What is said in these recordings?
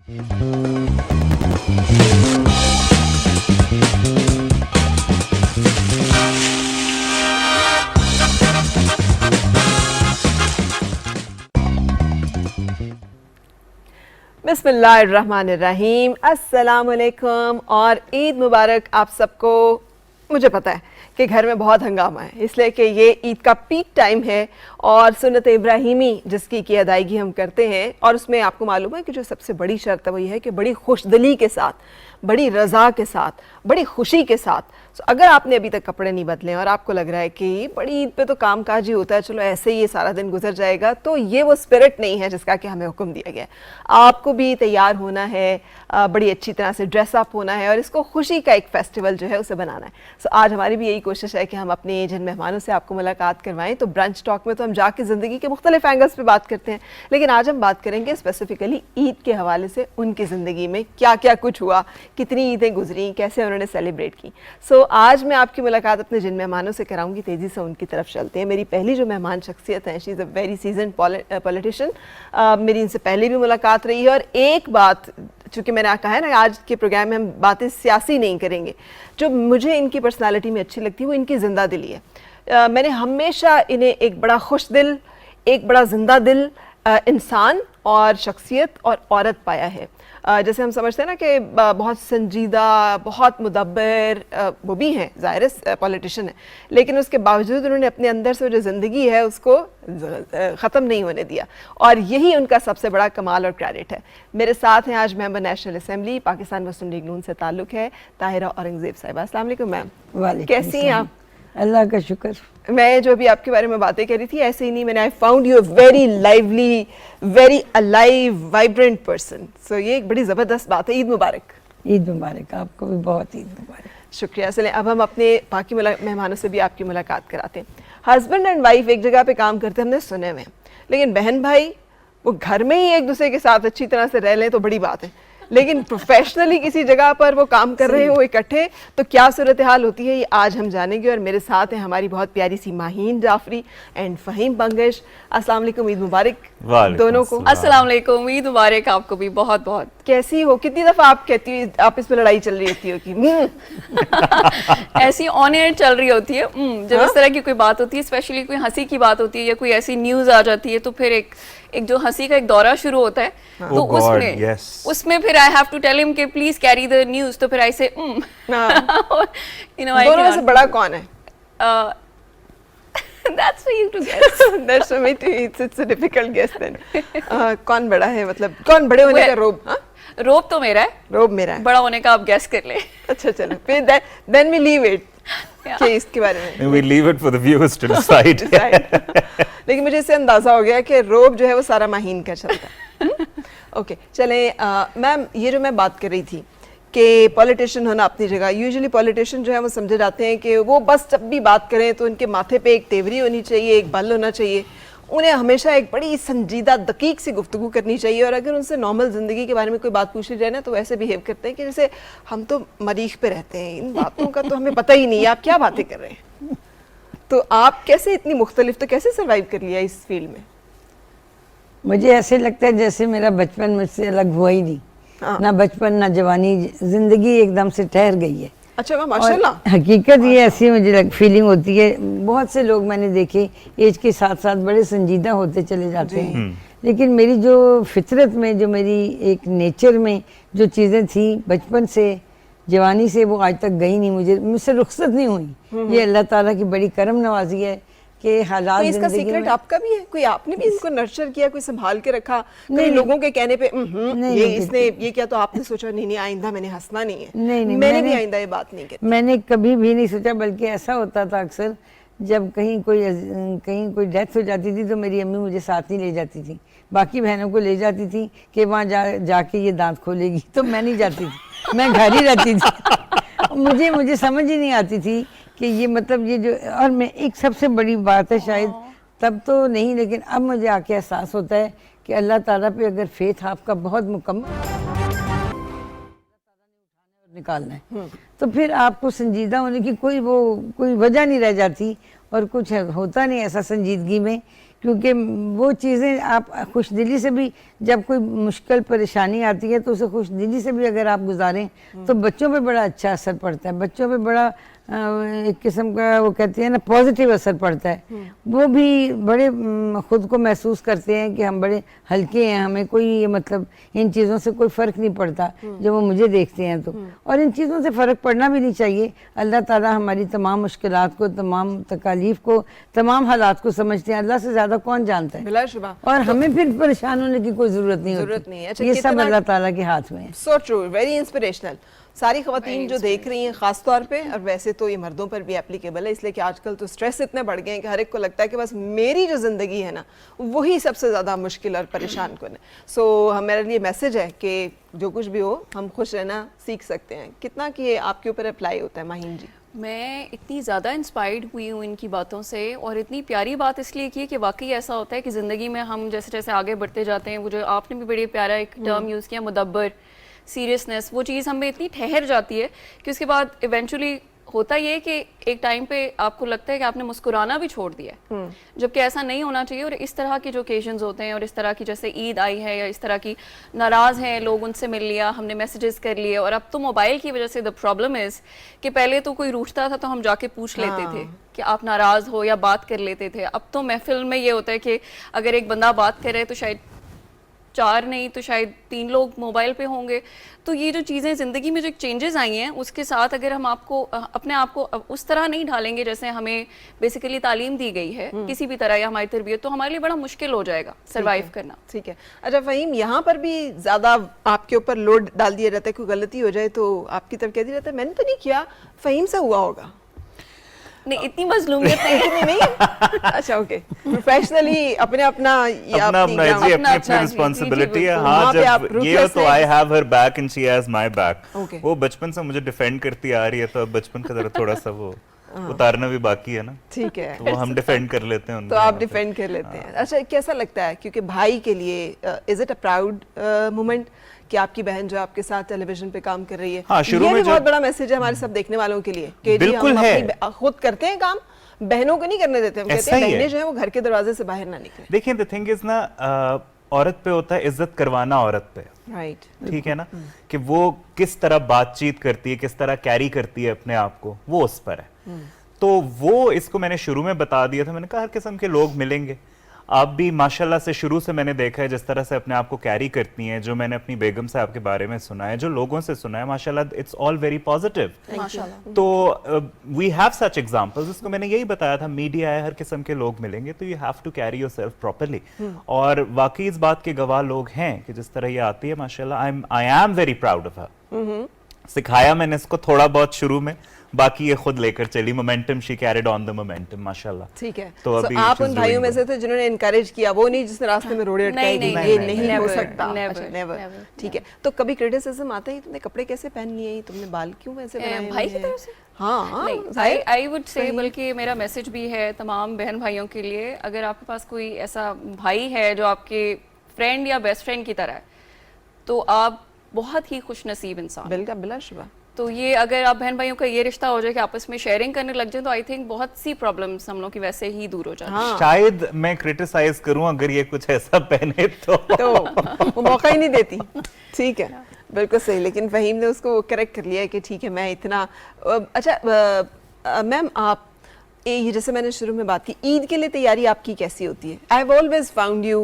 बिस्मिल्लाहिर्रहमानिर्रहीम, अस्सलामुअलैकुम और ईद मुबारक आप सबको। मुझे पता है कि घर में बहुत हंगामा है, इसलिए कि ये ईद का पीक टाइम है और सुन्नत इब्राहिमी जिसकी की अदायगी हम करते हैं, और उसमें आपको मालूम है कि जो सबसे बड़ी शर्त है वो ये है कि बड़ी खुशदिली के साथ, बड़ी रज़ा के साथ, बड़ी खुशी के साथ। तो अगर आपने अभी तक कपड़े नहीं बदले और आपको लग रहा है कि बड़ी ईद पे तो काम काज ही होता है, चलो ऐसे ही ये सारा दिन गुजर जाएगा, तो ये वो स्पिरिट नहीं है जिसका कि हमें हुक्म दिया गया है। आपको भी तैयार होना है, बड़ी अच्छी तरह से ड्रेसअप होना है और इसको खुशी का एक फेस्टिवल जो है उसे बनाना है। सो आज हमारी भी यही कोशिश है कि हम अपने जिन मेहमानों से आपको मुलाकात करवाएं। तो ब्रंच टॉक में तो हम जाके ज़िंदगी के मुख्तलिफ एंगल्स पे बात करते हैं, लेकिन आज हम बात करेंगे स्पेसिफिकली ईद के हवाले से, उनकी ज़िंदगी में क्या क्या कुछ हुआ, कितनी ईदें गुजरी, कैसे उन्होंने सेलिब्रेट की। सो आज मैं आपकी मुलाकात अपने जिन मेहमानों से कराऊंगी, तेज़ी से उनकी तरफ चलते हैं। मेरी पहली जो मेहमान शख्सियत है, she is a very season politician. मेरी इनसे पहले भी मुलाकात रही है, और एक बात चूँकि मैंने कहा है ना आज के प्रोग्राम में हम बातें सियासी नहीं करेंगे, जो मुझे इनकी पर्सनालिटी में अच्छी लगती है वो इनकी ज़िंदा दिली है। मैंने हमेशा इन्हें एक बड़ा खुश दिल, एक बड़ा ज़िंदा दिल इंसान और शख्सियत और औरत पाया है। जैसे हम समझते हैं ना कि बहुत संजीदा, बहुत मुदब्बर, वो भी हैं, ज़ाहिर है पॉलिटिशियन है, लेकिन उसके बावजूद उन्होंने अपने अंदर से जो ज़िंदगी है उसको ख़त्म नहीं होने दिया, और यही उनका सबसे बड़ा कमाल और क्रेडिट है। मेरे साथ हैं आज मेंबर नेशनल असेंबली, पाकिस्तान मुस्लिम लीग नून से ताल्लुक़ है, ताहिरा औरंगज़ेब साहिबा। अस्सलाम वालेकुम मैम। वालेकुम। कैसी हैं आप? अल्लाह का शुक्र। मैं जो अभी आपके बारे में बातें कर रही थी ऐसे ही नहीं, मैंने I found you a very lively, very alive, vibrant person. So ये एक बड़ी ज़बरदस्त बात है। ईद मुबारक। ईद मुबारक, आपको भी बहुत ईद मुबारक। शुक्रिया। चलें अब हम अपने बाकी मेहमानों से भी आपकी मुलाकात कराते हैं। हस्बैंड एंड वाइफ एक जगह पे काम करते हैं, हमने सुने हुए, लेकिन बहन भाई वो घर में ही एक दूसरे के साथ अच्छी तरह से रह लें तो बड़ी बात है, लेकिन प्रोफेशनली किसी जगह पर वो काम कर रहे हो इकट्ठे, तो क्या सूरत हाल होती है ये आज हम जानेंगे। और मेरे साथ हैं हमारी बहुत प्यारी सी माहीन जाफरी एंड फ़हीम बंगश। अस्सलाम वालेकुम, ईद मुबारक दोनों को। अस्सलाम वालेकुम, ईद मुबारक आपको भी बहुत बहुत। कैसी हो? कितनी दफ़ा आप कहती हो आप इस पर लड़ाई चल रही होती हो कि ऐसी ऑन एयर चल रही होती है जब इस तरह की कोई बात होती है, स्पेशली कोई हंसी की बात होती है या कोई ऐसी न्यूज़ आ जाती है, तो फिर एक जो हंसी का एक दौरा शुरू होता है, तो उसमें फिर I have to tell him कि प्लीज कैरी द न्यूज़, तो फिर आई से यू नो दोनों में से बड़ा कौन है? That's for you to guess. That's for me to. It's a difficult guess then. कौन बड़ा है, मतलब कौन बड़े होने का रोब? हाँ? रोब तो मेरा है, रोब मेरा है, बड़ा होने का आप गेस कर ले। अच्छा चलो, फिर then we leave it कि इसके बारे में we leave it for the viewers to decide. लेकिन मुझे इससे अंदाजा हो गया कि रोब जो है वो सारा माहीन का चलता है। ओके चलें। मैम ये जो मैं बात कर रही थी कि पॉलिटिशियन होना अपनी जगह, यूजुअली पॉलिटिशियन जो है वो समझे जाते हैं कि वो बस जब भी बात करें तो उनके माथे पे एक तेवरी होनी चाहिए, एक बल होना चाहिए, उन्हें हमेशा एक बड़ी संजीदा दकीक सी गुफ्तगू करनी चाहिए, और अगर उनसे नॉर्मल ज़िंदगी के बारे में कोई बात पूछ ली जाए ना तो वैसे बिहेव करते हैं कि जैसे हम तो मरीख पे रहते हैं, इन बातों का तो हमें पता ही नहीं है, आप क्या बातें कर रहे हैं। तो आप कैसे इतनी मुख्तलिफ, तो कैसे सर्वाइव कर लिया इस फील्ड में? मुझे ऐसे लगता है जैसे मेरा बचपन मुझसे अलग हुआ ही नहीं। ना बचपन ना जवानी, जिंदगी एकदम से ठहर गई है। अच्छा माशाल्लाह। हकीकत ये ऐसी मुझे फीलिंग होती है। बहुत से लोग मैंने देखे एज के साथ साथ बड़े संजीदा होते चले जाते हैं, लेकिन मेरी जो फितरत में, जो मेरी एक नेचर में जो चीज़ें थी बचपन से जवानी से, वो आज तक गई नहीं, मुझसे रुखसत नहीं हुई। ये अल्लाह ताला की बड़ी करम नवाजी है कि हालात। तो इसका सीक्रेट आपका भी है? कोई आपने भी इनको नर्चर किया, कोई संभाल के रखा? नहीं, लोगों के कहने पे ये इसने ये किया तो आपने सोचा नहीं आइंदा मैंने हंसना नहीं है? नहीं, मैंने भी आइंदा ये बात नहीं की। मैंने कभी भी नहीं सोचा, बल्कि ऐसा होता था अक्सर जब कहीं कोई डेथ हो जाती थी तो मेरी अम्मी मुझे साथ नहीं ले जाती थी, बाकी बहनों को ले जाती थी कि वहाँ जाके ये दांत खोलेगी, तो मैं नहीं जाती थी, मैं घर ही रहती थी। मुझे समझ ही नहीं आती थी कि ये मतलब ये जो, और मैं एक सबसे बड़ी बात है शायद तब तो नहीं, लेकिन अब मुझे आके एहसास होता है कि अल्लाह ताला पे अगर फेथ आपका बहुत मुकम्मल निकालना है तो फिर आपको संजीदा होने की कोई वजह नहीं रह जाती, और कुछ होता नहीं ऐसा संजीदगी में क्योंकि वो चीज़ें आप खुशदिली से भी, जब कोई मुश्किल परेशानी आती है तो उसे खुशदिली से भी अगर आप गुजारें तो बच्चों पे बड़ा अच्छा असर पड़ता है, बच्चों पे बड़ा एक किस्म का वो कहते हैं ना पॉजिटिव असर पड़ता है। वो भी बड़े खुद को महसूस करते हैं कि हम बड़े हल्के हैं, हमें कोई मतलब इन चीज़ों से कोई फ़र्क नहीं पड़ता जब वो मुझे देखते हैं तो। और इन चीज़ों से फ़र्क पड़ना भी नहीं चाहिए। अल्लाह ताला हमारी तमाम मुश्किलात को, तमाम तकालीफ को, तमाम हालात को समझते हैं। अल्लाह से ज़्यादा कौन जानता है, बिलाशुबा। और हमें फिर परेशान होने की कोई ज़रूरत नहीं ज़रूरत नहीं है। अच्छा, ये सब कितना- अल्लाह ताला के हाथ में है। So true, very inspirational. सारी खवातीन जो देख रही हैं खास तौर पे, और वैसे तो ये मर्दों पर भी एप्लीकेबल है, इसलिए कि आजकल तो स्ट्रेस इतने बढ़ गए हैं कि हर एक को लगता है कि बस मेरी जो ज़िंदगी है ना वही सबसे ज़्यादा मुश्किल और परेशान कौन है। सो मेरे लिए मैसेज है कि जो कुछ भी हो हम खुश रहना सीख सकते हैं। कितना कि ये आपके ऊपर अप्लाई होता है माहीन जी? मैं इतनी ज़्यादा इंस्पायर्ड हुई हूँ इनकी बातों से, और इतनी प्यारी बात इसलिए की कि वाकई ऐसा होता है कि ज़िंदगी में हम जैसे जैसे आगे बढ़ते जाते हैं, वो जो आपने भी बड़ी प्यारा एक टर्म यूज़ किया मुदब्बर, सीरियसनेस, वो चीज़ हमें इतनी ठहर जाती है कि उसके बाद इवेंचुअली होता ये है कि एक टाइम पे आपको लगता है कि आपने मुस्कुराना भी छोड़ दिया है, जबकि ऐसा नहीं होना चाहिए। और इस तरह के जो ओकेजन्स होते हैं और इस तरह की जैसे ईद आई है या इस तरह की नाराज़ हैं लोग, उनसे मिल लिया, हमने मैसेजेस कर लिए। और अब तो मोबाइल की वजह से द प्रॉब्लम इज़ कि पहले तो कोई रूठता था तो हम जाके पूछ लेते थे कि आप नाराज़ हो या बात कर लेते थे। अब तो महफिल में ये होता है कि अगर एक बंदा बात कर रहे तो शायद 4 नहीं तो शायद 3 लोग मोबाइल पे होंगे। तो ये जो चीज़ें ज़िंदगी में जो चेंजेस आई हैं उसके साथ अगर हम आपको अपने आप को उस तरह नहीं ढालेंगे जैसे हमें बेसिकली तालीम दी गई है किसी भी तरह या हमारी तरबियत, तो हमारे लिए बड़ा मुश्किल हो जाएगा सरवाइव करना। ठीक है। अच्छा फ़हीम, यहाँ पर भी ज़्यादा आपके ऊपर लोड डाल दिया जाता है, कोई गलती हो जाए तो आपकी तरफ कह दिया जाता है मैंने तो नहीं किया, फ़हीम से हुआ होगा। नहीं, इतनी मजलूमियत नहीं। अच्छा, ओके। प्रोफेशनली अपने अपना अपना अपनी रिस्पांसिबिलिटी है। हाँ, जब ये हो तो I have her back and she has my back. वो बचपन से मुझे डिफेंड करती आ रही है, तो अब बचपन का जरा थोड़ा सा वो उतारना भी बाकी है ना। ठीक है, तो वो हम डिफेंड कर लेते हैं उनको। तो आप डिफेंड कर लेते हैं। अच्छा, कैसा लगता है, क्योंकि भाई के लिए is it a proud moment कि आपकी बहन जो आपके साथ टेलीविजन पे काम कर रही है? हाँ, शुरू ये में भी बहुत बड़ा मैसेज है हमारे सब देखने वालों के लिए कि जी हम अपनी खुद करते हैं काम, बहनों को नहीं करने देते। हम कहते हैं बहनें जो है वो घर के दरवाजे से बाहर ना निकले। देखिए, द थिंग इज ना, औरत पे होता है इज्जत करवाना औरत पे, राइट, ठीक है ना, कि वो किस तरह बातचीत करती है, किस तरह कैरी करती है अपने आप को, वो उस पर है। तो वो इसको मैंने शुरू में बता दिया था। मैंने कहा हर किस्म के लोग मिलेंगे, आप भी माशाल्लाह से शुरू से मैंने देखा है जिस तरह से अपने आप को कैरी करती हैं, जो मैंने अपनी बेगम साहब के बारे में सुना है, जो लोगों से सुना है, माशाल्लाह इट्स ऑल वेरी पॉजिटिव। तो वी हैव सच एग्जांपल्स। उसको मैंने यही बताया था, मीडिया है, हर किस्म के लोग मिलेंगे, तो you have to carry yourself properly. और वाकई इस बात के गवाह लोग हैं कि जिस तरह ये आती है, माशाल्लाह I am very proud of her. सिखाया मैंने इसको थोड़ा बहुत शुरू में, बाकी ये खुद लेकर चली। Momentum, she carried on the momentum, माशाल्लाह। ठीक है। तो अभी आप उन भाइयों में से थे जिन्होंने इनकरेज किया, वो नहीं जिसने रास्ते में रोड़े अटकाए, ये नहीं हो सकता। अच्छा, नेवर। ठीक है। तो कभी क्रिटिसिज्म आता है, तुमने कपड़े कैसे पहन लिए, तुमने बाल क्यों वैसे बनाए? भाई की तरफ से? हाँ, आई वुड से, बल्कि मेरा मैसेज भी है तमाम बहन भाइयों के लिए, अगर आपके पास कोई ऐसा भाई है जो आपके फ्रेंड या बेस्ट फ्रेंड की तरह है, तो आप बहुत ही खुशनसीब इंसान। बिलाशुबा। तो ये अगर आप बहन भाइयों का ये रिश्ता हो जाए कि आपस में शेयरिंग करने लग जाए, तो आई थिंक बहुत सी प्रॉब्लम्स हम लोग की वैसे ही दूर हो जाती हैं। हाँ। शायद मैं क्रिटिसाइज करूं अगर ये कुछ ऐसा पहने तो वो मौका ही नहीं देती। ठीक है, बिल्कुल सही। लेकिन फ़हीम ने उसको करेक्ट कर लिया कि ठीक है मैं इतना। अच्छा मैम, आप ये जैसे मैंने शुरू में बात की, ईद के लिए तैयारी आपकी कैसी होती है? I have always found you,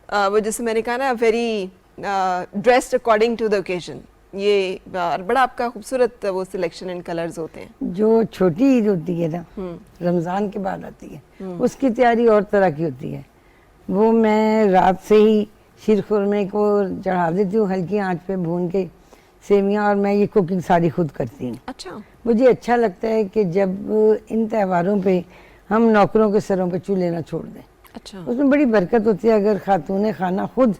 वो जैसे मैंने कहा ना, very dressed according to the occasion. ये बड़ा आपका खूबसूरत वो सिलेक्शन एंड कलर्स होते हैं। जो छोटी ईद होती है ना, रमज़ान के बाद आती है, उसकी तैयारी और तरह की होती है। वो मैं रात से ही शीर खुरमे को चढ़ा देती हूँ हल्की आंच पे भून के, सेवियाँ, और मैं ये कुकिंग सारी खुद करती हूँ। अच्छा। मुझे अच्छा लगता है कि जब इन त्योहारों पे हम नौकरों के सरों पे चूल्हे ना छोड़ दें। अच्छा। उसमें बड़ी बरकत होती है। अगर खातून खाना खुद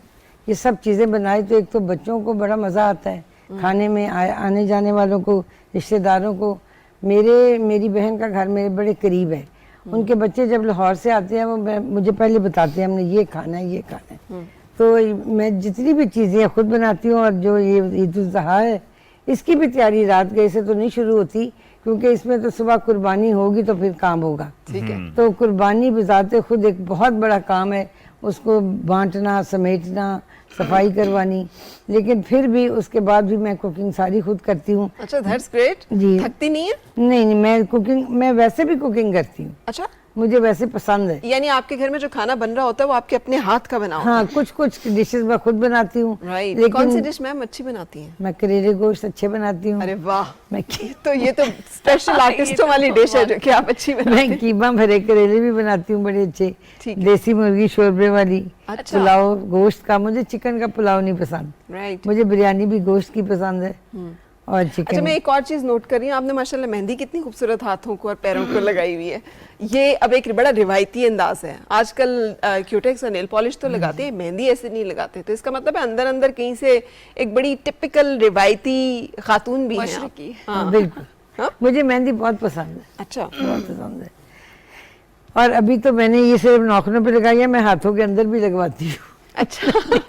ये सब चीज़ें बनाए तो एक तो बच्चों को बड़ा मज़ा आता है खाने में, आने जाने वालों को, रिश्तेदारों को। मेरी बहन का घर मेरे बड़े करीब है। उनके बच्चे जब लाहौर से आते हैं, वो मुझे पहले बताते हैं हमने ये खाना है, ये खाना है। तो मैं जितनी भी चीज़ें खुद बनाती हूँ, और जो ये ईद उल ज़ुहा है, इसकी भी तैयारी रात गए से तो नहीं शुरू होती, क्योंकि इसमें तो सुबह कुर्बानी होगी तो फिर काम होगा। ठीक है। तो कुर्बानी बजाते खुद एक बहुत बड़ा काम है, उसको बांटना, समेटना, सफाई करवानी, लेकिन फिर भी उसके बाद भी मैं कुकिंग सारी खुद करती हूँ। अच्छा, दैट्स ग्रेट। जी। थकती नहीं है? नहीं, मैं वैसे भी कुकिंग करती हूँ, अच्छा, मुझे वैसे पसंद है। यानी आपके घर में जो खाना बन रहा होता है वो आपके अपने हाथ का बना होता हाँ, कुछ डिशेस मैं खुद बनाती हूँ। है? राइट। लेकिन कौन सी डिश मैम अच्छी बनाती हैं? मैं करेले गोश्त अच्छे बनाती हूँ। अरे वाह, मैं तो ये तो स्पेशल आर्टिस्टों वाली डिश है जो कि आप अच्छी बनाती मैं कीमा भरे करेले भी बनाती हूँ बड़े अच्छे। ठीक है। देसी मुर्गी शोरबे वाली, अच्छा। पुलाव गोश्त का। मुझे चिकन का पुलाव नहीं पसंद, राइट। मुझे बिरयानी भी गोश्त की पसंद है और अच्छा, चिकन। मैं एक और चीज नोट कर रही हूँ, आपने माशाल्लाह मेहंदी कितनी खूबसूरत हाथों को और पैरों को लगाई हुई है। ये अब एक बड़ा रिवायती अंदाज है। आजकल क्यूटेक्स और नेल पॉलिश तो लगाते हैं, मेहंदी ऐसे नहीं लगाते। तो इसका मतलब है अंदर अंदर कहीं से एक बड़ी टिपिकल रिवायती खातून भी है आप। मशरकी। हाँ, बिल्कुल। हाँ? मुझे मेहंदी बहुत पसंद है, अच्छा, बहुत पसंद है। और अभी तो मैंने ये सिर्फ नाखूनों पे लगाई है, मैं हाथों के अंदर भी लगवाती हूँ। अच्छा।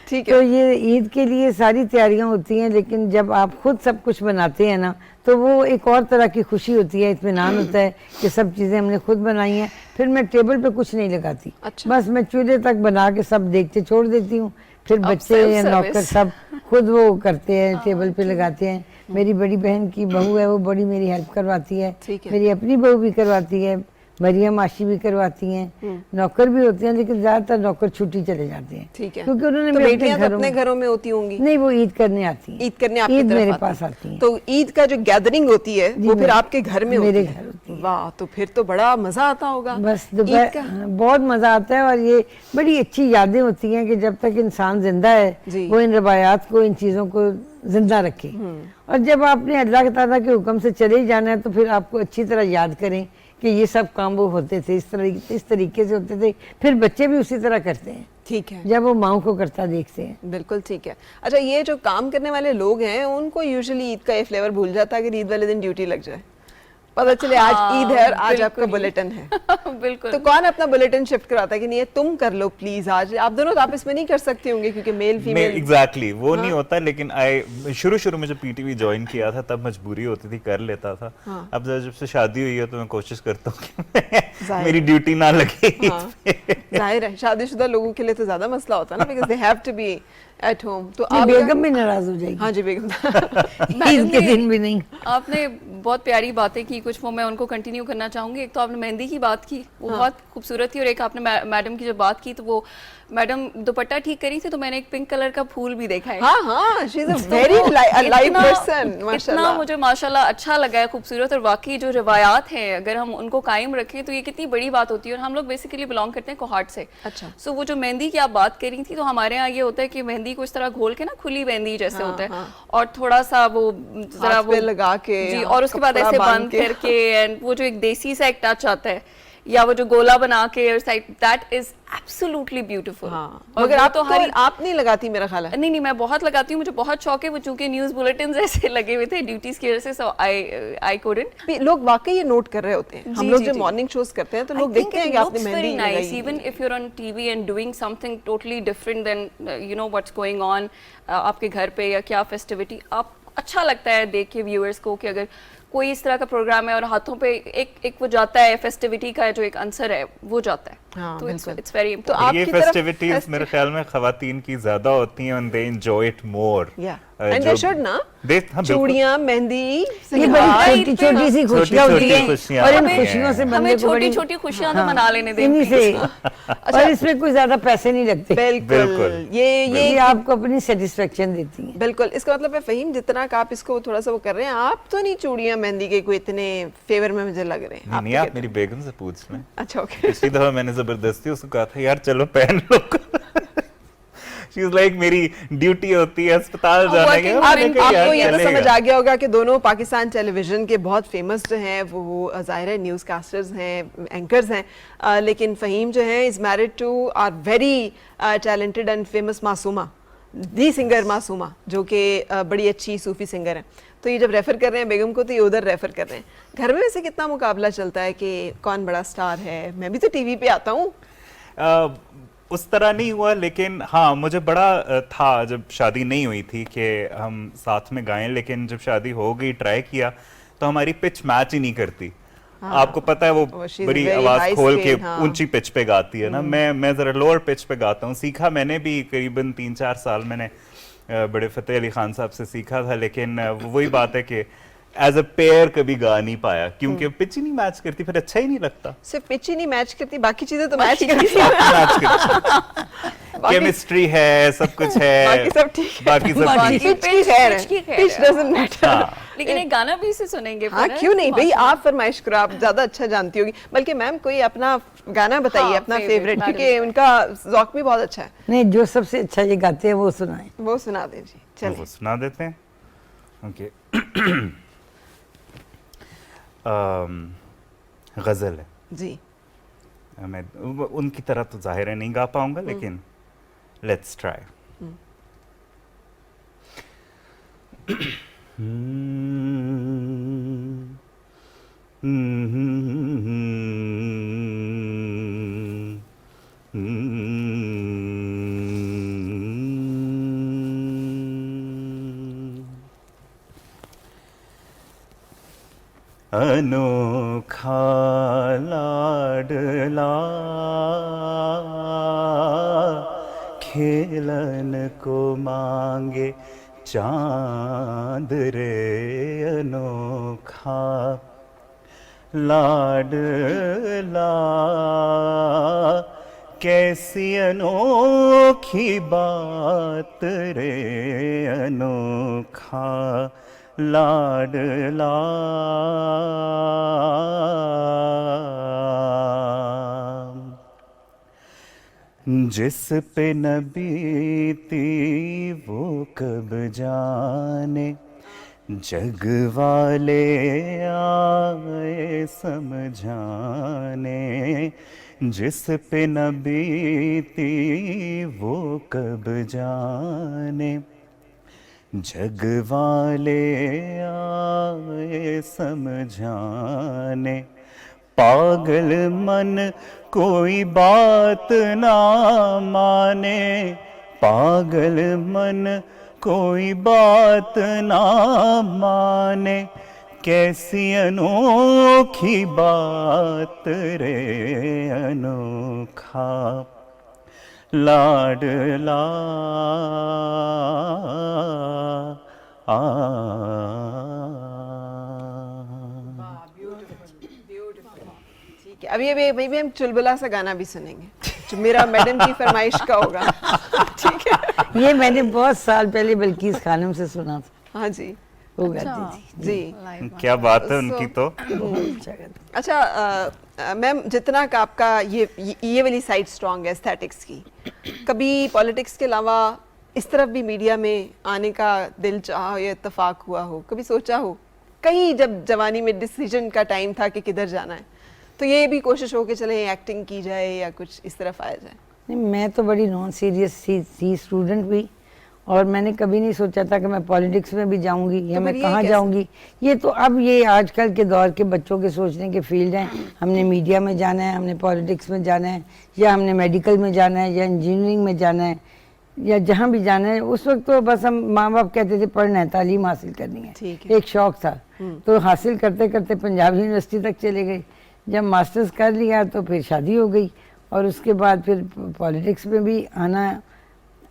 ठीक है। तो ये ईद के लिए सारी तैयारियां होती हैं, लेकिन जब आप खुद सब कुछ बनाते हैं ना, तो वो एक और तरह की खुशी होती है, इत्मीनान होता है कि सब चीज़ें हमने खुद बनाई हैं। फिर मैं टेबल पे कुछ नहीं लगाती। अच्छा। बस मैं चूल्हे तक बना के सब देखते छोड़ देती हूँ, फिर बच्चे या self नौकर service। सब खुद वो करते हैं, टेबल पे लगाते हैं। मेरी बड़ी बहन की बहू है, वो बड़ी मेरी हेल्प करवाती है। ठीक है। मेरी अपनी बहू भी करवाती है, मरियम आशी भी करवाती हैं, नौकर भी होते हैं, लेकिन ज्यादातर नौकर छुट्टी चले जाते हैं। ठीक है। क्योंकि उन्होंने तो भी बेटियां तो अपने घरों में होती होंगी? नहीं, वो ईद करने आती हैं। ईद करने आपकी ईद तरफ मेरे आती पास हैं। आती हैं। तो ईद का जो गैदरिंग होती है वो फिर मेरे- आपके घर में मेरे होती है? घर होती है। वाह, तो फिर तो बड़ा मजा आता होगा। बस ईद दोपहर का। बहुत मजा आता है, और ये बड़ी अच्छी यादें होती हैं कि जब तक इंसान जिंदा है जी। वो इन रवायात को, इन चीज़ों को जिंदा रखे। और जब आपने अल्लाह ताला के हुक्म से चले ही जाना है, तो फिर आपको अच्छी तरह याद करें कि ये सब काम वो होते थे, इस तरीके से होते थे। फिर बच्चे भी उसी तरह करते हैं ठीक है, जब वो माँ को करता देखते हैं। बिल्कुल ठीक है। अच्छा, ये जो काम करने वाले लोग हैं उनको यूजुअली ईद का ये फ्लेवर भूल जाता है कि ईद वाले दिन ड्यूटी लग जाए, पता चले आज ईद है और आज आपका बुलेटिन है। बिल्कुल। तो कौन अपना बुलेटिन शिफ्ट कराता है कि नहीं ये तुम कर लो प्लीज, आज आप दोनों तो आपस में नहीं कर सकते होंगे क्योंकि मेल नहीं, फीमेल। एग्जैक्टली वो नहीं होता। लेकिन शुरू में जब पीटीवी ज्वाइन किया था तब मजबूरी होती थी, कर लेता था। अब जब से शादी हुई है तो मैं कोशिश करता हूँ कि मेरी ड्यूटी ना लगे। जाहिर है शादीशुदा लोगों के लिए तो ज्यादा मसला होता है ना, because they have to be at home. तो ये आप बेगम भी नाराज हो जाएगी। हाँ जी बेगम। ईद के दिन भी नहीं। आपने बहुत प्यारी बातें की, कुछ वो मैं उनको कंटिन्यू करना चाहूंगी। एक तो आपने मेहंदी की बात की, वो बहुत खूबसूरत थी, और एक आपने मैडम की जो बात की, तो वो मैडम दुपट्टा ठीक करी थी तो मैंने एक पिंक कलर का फूल भी देखा है। हाँ हाँ, शी इज अ तो वेरी वो लाइव इतना- पर्सन इतना माशाल्लाह। मुझे माशाल्लाह अच्छा लगा है, खूबसूरत। और वाकई जो रिवायात हैं अगर हम उनको कायम रखें तो ये कितनी बड़ी बात होती है। और हम लोग बेसिकली बिलोंग करते हैं कोहाट से। अच्छा। सो वो जो मेहंदी की आप बात कर रही थी, तो हमारे यहाँ ये होता है कि मेहंदी को इस तरह घोल के ना, खुली मेहंदी जैसे होता है, और थोड़ा सा वो जरा हाथ वो पे लगा के, जी, हाँ, और उसके बाद कपड़ा ऐसे बांध बंद के। करके, एंड वो जो एक देसी सा एक टच आता है, या वो जो गोला बना के side, that is absolutely beautiful. हाँ, मगर आप तो आप नहीं लगाती मेरा ख्याल है। नहीं, मैं बहुत लगाती हूँ, मुझे बहुत शौक है। वो चूंकि न्यूज़ बुलेटिन ऐसे लगे हुए थे ड्यूटीज की वजह से, सो आई कुडंट। लोग वाकई ये नोट कर रहे होते हैं। हम जी, लोग जी, जो जी। मॉर्निंग शोज करते हैं तो लोग देखते हैं कि आपने मेहंदी लगाई। Even if you are on TV and doing something totally different then you know what's going on आपके घर पे या क्या फेस्टिविटी, आप अच्छा लगता है देख के व्यूअर्स को कि अगर कोई इस तरह का प्रोग्राम है और हाथों पे एक वो जाता है, फेस्टिविटी का जो एक आंसर है वो जाता है। हाँ, तो बिल्कुल। इट्स वेरी तो इंपॉर्टेंट। आपकी ये तरफ फेस्टिविटीज मेरे ख्याल में खवातीन की ज्यादा होती हैं, and they enjoy it more. And they should ना। चूड़ियां, मेहंदी, ये बड़ी छोटी छोटी सी खुशियाँ होती छोटी-छोटी हैं, खुशियाँ और इन होती हैं। खुशियों से हमें बंदे को छोटी बड़ी छोटी खुशियां तो मना लेने दें इन्हीं से। अच्छा। और इसमें कोई ज्यादा पैसे नहीं लगते, बिल्कुल। ये ये आपको अपनी सेटिस्फेक्शन देती है। बिल्कुल। इसका मतलब है फहीम, जितना का आप इसको थोड़ा सा वो कर रहे हैं, आप तो नहीं चूड़ियां मेहंदी के कोई इतने फेवर में मुझे लग रहे हैं। नहीं, आप मेरी बेगम से पूछ लें। अच्छा, ओके। पिछली दफा मैंने जबरदस्ती उसको कहा था यार चलो पहन लो। शी इज लाइक मेरी ड्यूटी होती है अस्पताल जाने की। आपको ये तो समझ आ गया होगा कि दोनों पाकिस्तान टेलीविजन के बहुत फेमस जो हैं वो ज़ाहिर है न्यूज़ कास्टर्स हैं, एंकर्स हैं, लेकिन फ़हीम जो है is married to our very talented and famous Masooma, the singer Masooma, जो कि बड़ी अच्छी सूफी सिंगर हैं। तो ये जब रेफर कर रहे हैं बेगम को, तो ये उधर रेफर कर रहे हैं। घर में वैसे कितना मुकाबला चलता है कि कौन बड़ा स्टार है? मैं भी तो टीवी पे आता हूँ। उस तरह नहीं हुआ, लेकिन हाँ मुझे बड़ा था जब शादी नहीं हुई थी कि हम साथ में गाएं। लेकिन जब शादी हो गई, ट्राई किया, तो हमारी पिच मैच ही नहीं करती। आपको पता है वो she's बड़ी very आवाज high खोल के scale, हाँ। ऊंची पिच पे गाती है ना, मैं जरा लोअर पिच पे गाता हूँ। सीखा मैंने भी करीबन 3-4 साल मैंने बड़े फतेह अली खान साहब से सीखा था, लेकिन वही बात है कि एज अ पेयर कभी गा नहीं पाया, क्योंकि पिच ही नहीं मैच करती, फिर अच्छा ही नहीं लगता। सिर्फ पिच ही नहीं मैच करती, बाकी चीजें तो मैच करती मैच करती, केमिस्ट्री है, सब कुछ है, बाकी सब ठीक है। बाकी सब बाकी ठीक है। पिच की खैर pitch की है, खैर पिच है। Doesn't matter. हाँ। लेकिन एक गाना भी इसे सुनेंगे हाँ फिर, क्यों नहीं भाई, मौसम। आप फरमाइश करो, आप ज्यादा अच्छा जानती होगी। बल्कि मैम कोई अपना गाना बताइए, हाँ, अपना favorite, फेवरेट, madam क्योंकि का। उनका ज़ौक भी बहुत अच्छा है। नहीं, जो सबसे अच्छा ये गाते हैं वो सुनाएं। वो सुना दे जी, वो चलिए। सुना देते हैं। ओके गजल है जी मैं उनकी तरह तो जाहिर है नहीं गा पाऊंगा, लेकिन लेट्स ट्राई। अनोखा लाडला खेलन को मांगे चांद रे, अनोखा लाडला कैसी अनोखी बात रे, अनोखा लाडला जिस पे न बीती वो कब जाने, जग वाले आए समझाने, जिस पे न बीती वो कब जाने, जग वाले आए समझाने, पागल मन कोई बात ना माने, पागल मन कोई बात ना माने, कैसी अनोखी बात रे, अनोखा लाडला ठीक है, अभी हम चुलबुला सा गाना भी सुनेंगे, जो मेरा मैडम की फरमाइश का होगा। ठीक है। ये मैंने बहुत साल पहले बल्कीस खानम से सुना था, हाँ जी वो गाती थी। जी। क्या बात है उनकी तो। अच्छा गाती। अच्छा मैम, जितना का आपका ये वाली साइड स्ट्रांग है एस्थेटिक्स की, कभी पॉलिटिक्स के अलावा इस तरफ भी मीडिया में आने का दिल चाहा या इत्तेफाक हुआ हो, कभी सोचा हो, कहीं जब जवानी में डिसीजन का टाइम था कि किधर जाना है, तो ये भी कोशिश हो कि चले एक्टिंग की जाए या कुछ इस तरफ आया जाए? नहीं, मैं तो बड़ी नॉन सीरियस थी स्टूडेंट भी, और मैंने कभी नहीं सोचा था कि मैं पॉलिटिक्स में भी जाऊंगी या तो मैं फिर ये कहाँ कैसे? जाऊंगी। ये तो अब ये आजकल के दौर के बच्चों के सोचने के फील्ड हैं, हमने मीडिया में जाना है, हमने पॉलिटिक्स में जाना है, या हमने मेडिकल में जाना है, या इंजीनियरिंग में जाना है, या जहाँ भी जाना है। उस वक्त तो बस हम माँ बाप कहते थे पढ़ना है, तालीम हासिल करनी है, ठीक है। एक शौक था। तो हासिल करते करते पंजाब यूनिवर्सिटी तक चले गए, जब मास्टर्स कर लिया तो फिर शादी हो गई, और उसके बाद फिर पॉलिटिक्स में भी आना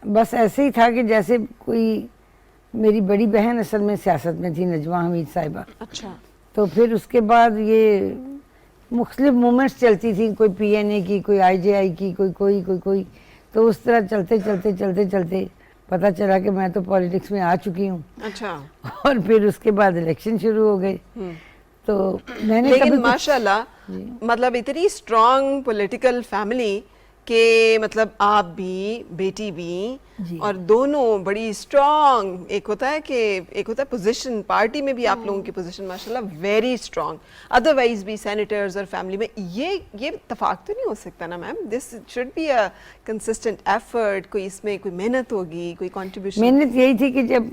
बस ऐसे ही था कि जैसे कोई, मेरी बड़ी बहन असल में सियासत में थी, नजमा हमीद साहिबा। अच्छा। तो फिर उसके बाद ये मुख्तलिफ मूवमेंट्स चलती थी, कोई PNA की, कोई IJI की, कोई, तो उस तरह चलते पता चला कि मैं तो पॉलिटिक्स में आ चुकी हूँ। अच्छा। और फिर उसके बाद इलेक्शन शुरू हो गए। तो मैंने लेकिन कभी कुछ- माशाल्लाह, मतलब इतनी स्ट्रॉन्ग पॉलिटिकल फैमिली के, मतलब आप भी, बेटी भी, और दोनों बड़ी स्ट्रॉन्ग, एक होता है पोजीशन, पार्टी में भी आप लोगों की पोजीशन माशाल्लाह वेरी स्ट्रॉन्ग, अदरवाइज भी सेनेटर्स और फैमिली में, ये इत्तेफाक तो नहीं हो सकता ना ma'am? This should be a consistent effort, कोई इसमें कोई मेहनत होगी, कोई कंट्रीब्यूशन। मेहनत यही थी कि जब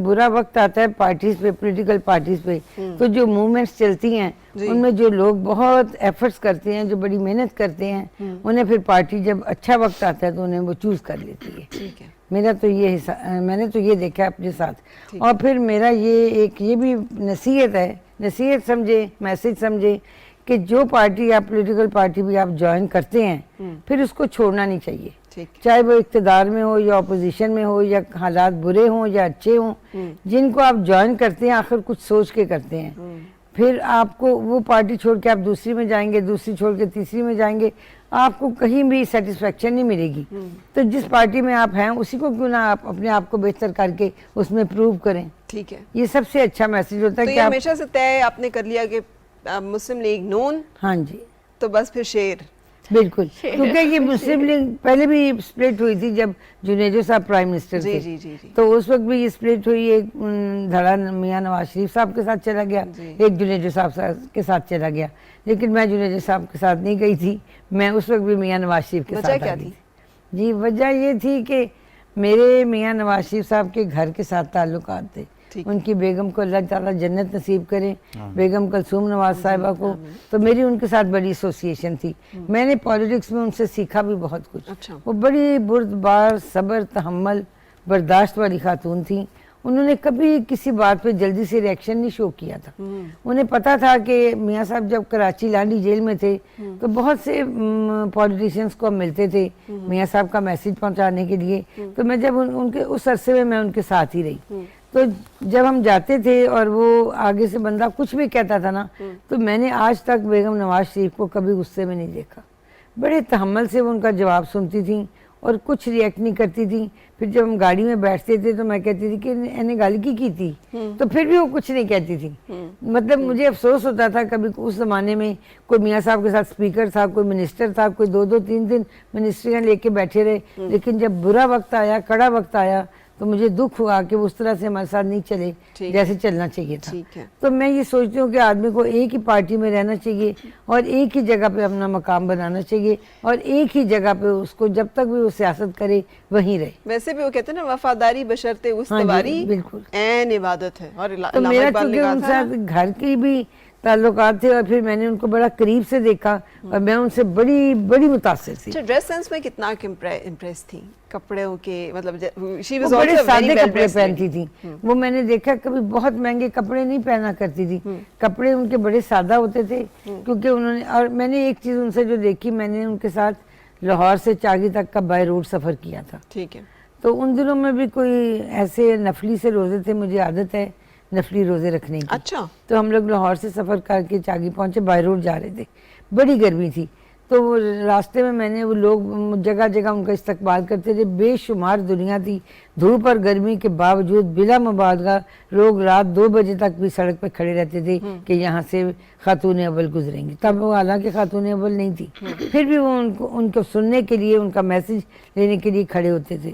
बुरा वक्त आता है पार्टीज पे, पॉलिटिकल पार्टीज पे, तो जो मूवमेंट्स चलती हैं उनमें जो लोग बहुत एफर्ट्स करते हैं, जो बड़ी मेहनत करते हैं, उन्हें फिर पार्टी जब अच्छा वक्त आता है तो उन्हें वो चूज कर लेती है। ठीक है। मेरा तो ये मैंने तो ये देखा अपने साथ। और फिर मेरा ये भी नसीहत है नसीहत समझे, मैसेज समझे कि जो पार्टी आप, पॉलिटिकल पार्टी भी आप ज्वाइन करते हैं, फिर उसको छोड़ना नहीं चाहिए। चाहे वो इक़्तिदार में हो या अपोजिशन में हो या हालात बुरे हों या अच्छे हों, जिनको आप ज्वाइन करते हैं आखिर कुछ सोच के करते हैं। फिर आपको वो पार्टी छोड़ के आप दूसरी में जाएंगे, दूसरी छोड़ के तीसरी में जाएंगे, आपको कहीं भी सेटिस्फेक्शन नहीं मिलेगी। तो जिस पार्टी में आप हैं उसी को क्यों ना आप अपने आप को बेहतर करके उसमें प्रूव करें। ठीक है, ये सबसे अच्छा मैसेज होता है तो कि ये हमेशा से तय आपने कर लिया कि मुस्लिम लीग नून, हाँ जी, तो बस फिर शेर। बिल्कुल, क्योंकि ये मुस्लिम लीग पहले भी स्प्लिट हुई थी जब जुनेजो साहब प्राइम मिनिस्टर थे। जी, जी, जी। तो उस वक्त भी ये स्प्लिट हुई, एक धड़ा मियां नवाज शरीफ साहब के साथ चला गया, एक जुनेजो साहब के साथ चला गया, लेकिन मैं जुनेजो साहब के साथ नहीं गई थी, मैं उस वक्त भी मियां नवाज शरीफ के साथ क्या गई थी? जी, वजह ये थी कि मेरे मियां नवाज शरीफ साहब के घर के साथ ताल्लुकात थे। उनकी बेगम को अल्लाह ताला जन्नत नसीब करे, बेगम कलसूम नवाज साहिबा को, तो मेरी उनके साथ बड़ी एसोसिएशन थी। मैंने पॉलिटिक्स में उनसे सीखा भी बहुत कुछ। अच्छा। वो बड़ी बुर्दबार, सब्र, तहम्मुल, बर्दाश्त वाली खातून थी। उन्होंने कभी किसी बात पे जल्दी से रिएक्शन नहीं शो किया था। उन्हें पता था कि मियाँ साहब जब कराची लांडी जेल में थे तो बहुत से पॉलिटिशियंस को मिलते थे मियाँ साहब का मैसेज पहुंचाने के लिए। तो मैं जब उनके उस अरसे में मैं उनके साथ ही रही, तो जब हम जाते थे और वो आगे से बंदा कुछ भी कहता था ना, तो मैंने आज तक बेगम नवाज शरीफ को कभी गुस्से में नहीं देखा। बड़े तहम्मुल से वो उनका जवाब सुनती थी और कुछ रिएक्ट नहीं करती थी। फिर जब हम गाड़ी में बैठते थे तो मैं कहती थी कि इन्हें गाली की थी, तो फिर भी वो कुछ नहीं कहती थी। मतलब मुझे अफसोस होता था, कभी उस ज़माने में कोई मियाँ साहब के साथ स्पीकर था, कोई मिनिस्टर था, कोई 2-2, 3-3 मिनिस्ट्रियाँ लेके बैठे रहे, लेकिन जब बुरा वक्त आया, कड़ा वक्त आया, तो मुझे दुख हुआ कि वो उस तरह से हमारे साथ नहीं चले जैसे चलना चाहिए था। तो मैं ये सोचती हूँ कि आदमी को एक ही पार्टी में रहना चाहिए और एक ही जगह पे अपना मकाम बनाना चाहिए और एक ही जगह पे उसको जब तक भी वो सियासत करे वहीं रहे। वैसे भी वो कहते हैं ना, वफादारी बशर्ते उस्तवारी बिल्कुल ऐन इबादत है। और तो मेरा चूंकि उनके साथ घर की भी ताल्लुकात थे और फिर मैंने उनको बड़ा करीब से देखा और मैं उनसे बड़ी बड़ी मुतासिर थी। अच्छा, ड्रेस सेंस में कितना इम्प्रेस थी? कपड़ों के मतलब शी वाज बड़े आल्सो सादे वेरी कपड़े पहनती थी वो। मैंने देखा कभी बहुत महंगे कपड़े नहीं पहना करती थी, कपड़े उनके बड़े सादा होते थे। क्योंकि उन्होंने, और मैंने एक चीज़ उनसे जो देखी, मैंने उनके साथ लाहौर से चागी तक का बाय रोड सफ़र किया था। ठीक है। तो उन दिनों में भी कोई ऐसे नफली से रोज़े थे, मुझे आदत है नफली रोज़े रखने की। अच्छा। तो हम लोग लाहौर से सफ़र करके चागी पहुँचे, बाय रोड जा रहे थे, बड़ी गर्मी थी। तो वो रास्ते में मैंने, वो लोग जगह जगह उनका इस्तकबाल करते थे, बेशुमार दुनिया थी। धूप और गर्मी के बावजूद बिला मुबालगा लोग रात 2 बजे तक भी सड़क पे खड़े रहते थे कि यहाँ से खातून अव्वल गुजरेंगी। तब वो हालांकि खातून अव्वल नहीं थी, फिर भी वो उनको सुनने के लिए, उनका मैसेज लेने के लिए खड़े होते थे।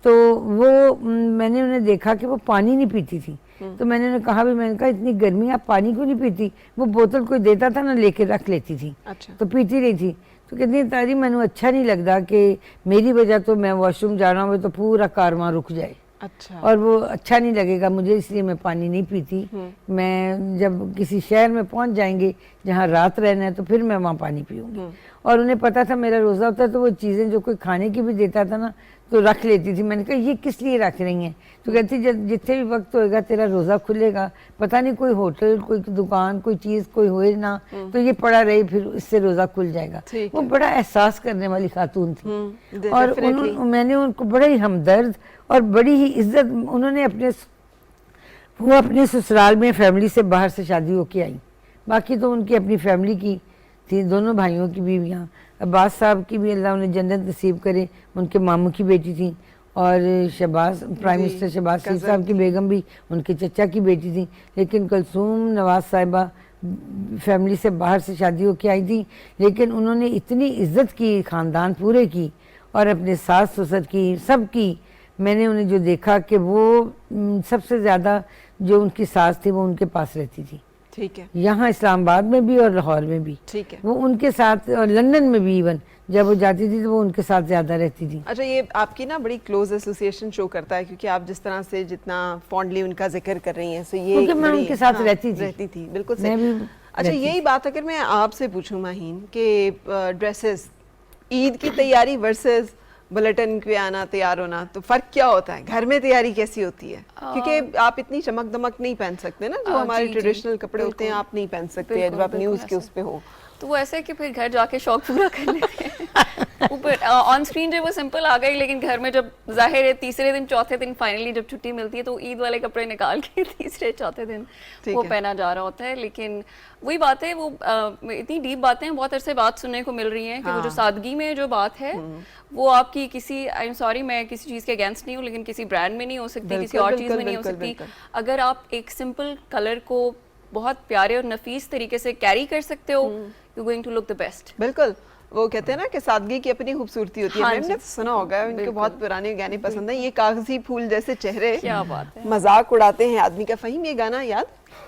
तो वो मैंने उन्हें देखा कि वो पानी नहीं पीती थी। तो मैंने उन्हें कहा भी, मैंने कहा इतनी गर्मी आप पानी क्यों नहीं पीती? वो बोतल कोई देता था ना, लेके रख लेती थी। अच्छा। तो पीती नहीं थी। तो कहती तारी मैंने अच्छा नहीं लगता कि मेरी वजह तो मैं वॉशरूम जाना हो तो पूरा कारवां रुक जाए। अच्छा। और वो अच्छा नहीं लगेगा मुझे, इसलिए मैं पानी नहीं पीती। मैं जब किसी शहर में पहुंच जाएंगे जहाँ रात रहना है तो फिर मैं वहाँ पानी पीऊँगी। और उन्हें पता था मेरा रोज़ा होता है, तो वो चीज़ें जो कोई खाने की भी देता था ना तो रख लेती थी। मैंने कहा ये किस लिए रख रही हैं? तो कहती जितने भी वक्त होएगा तेरा रोज़ा खुलेगा, पता नहीं कोई होटल, कोई दुकान, कोई चीज़ कोई होए ना, तो ये पड़ा रही, फिर इससे रोज़ा खुल जाएगा। वो बड़ा एहसास करने वाली खातून थी। और मैंने उनको बड़ा ही हमदर्द और बड़ी ही इज्जत, उन्होंने वो अपने ससुराल में फैमिली से बाहर से शादी होके आई। बाकी तो उनकी अपनी फैमिली की थी, दोनों भाइयों की बीवियाँ। अब्बास साहब की भी अल्लाह उन्हें जन्नत नसीब करे, उनके मामू की बेटी थी। और शहबाज, प्राइम मिनिस्टर शहबाज शरीफ साहब की बेगम भी उनके चचा की बेटी थी। लेकिन कलसूम नवाज साहिबा फैमिली से बाहर से शादी होके आई थी, लेकिन उन्होंने इतनी इज्जत की ख़ानदान पूरे की और अपने सास ससुर की, सब की। मैंने उन्हें जो देखा कि वो सबसे ज़्यादा जो उनकी सास थी वो उनके पास रहती थी। ठीक है। यहाँ इस्लामाबाद में भी और लाहौर में भी। ठीक है। वो उनके साथ, और लंदन में भी इवन जब वो जाती थी तो वो उनके साथ ज्यादा रहती थी। अच्छा, ये आपकी ना बड़ी क्लोज एसोसिएशन शो करता है, क्योंकि आप जिस तरह से जितना फॉन्डली उनका जिक्र कर रही हैं, सो ये क्योंकि मैं उनके साथ रहती थी। बिल्कुल सही। अच्छा, यही बात अगर मैं आपसे पूछूं माहीन कि ड्रेसेस, ईद की तैयारी वर्सेस बुलेटिन पे आना, तैयार होना, तो फर्क क्या होता है? घर में तैयारी कैसी होती है? क्योंकि आप इतनी चमक दमक नहीं पहन सकते ना, जो हमारे ट्रेडिशनल कपड़े होते हैं आप नहीं पहन सकते जब आप न्यूज़ के उस पे हो। तो वो ऐसे है कि फिर घर जाके शौक पूरा कर लेते हैं। ऊपर ऑन स्क्रीन जो वो सिंपल आ गई, लेकिन घर में जब जाहिर है तीसरे दिन चौथे दिन फाइनली जब छुट्टी मिलती है तो ईद वाले कपड़े निकाल के तीसरे चौथे दिन वो पहना जा रहा होता है। लेकिन वही बात है, वो इतनी डीप बातें हैं, बहुत अरसे बात सुनने को मिल रही हैं कि वो जो सादगी में जो बात है वो आपकी किसी, आई एम सॉरी मैं किसी चीज़ के अगेंस्ट नहीं हूँ, लेकिन किसी ब्रांड में नहीं हो सकती, किसी और चीज़ में नहीं हो सकती। अगर आप एक सिंपल कलर को बहुत प्यारे और नफीस तरीके से कैरी कर सकते हो, you going to look the best. बिल्कुल, वो कहते हैं ना कि सादगी की अपनी खूबसूरती होती है। मैंने तो सुना होगा, उनके बहुत पुराने गाने पसंद है, ये कागजी फूल जैसे चेहरे, क्या बात है, मजाक उड़ाते हैं आदमी का। फ़हीम, ये गाना याद?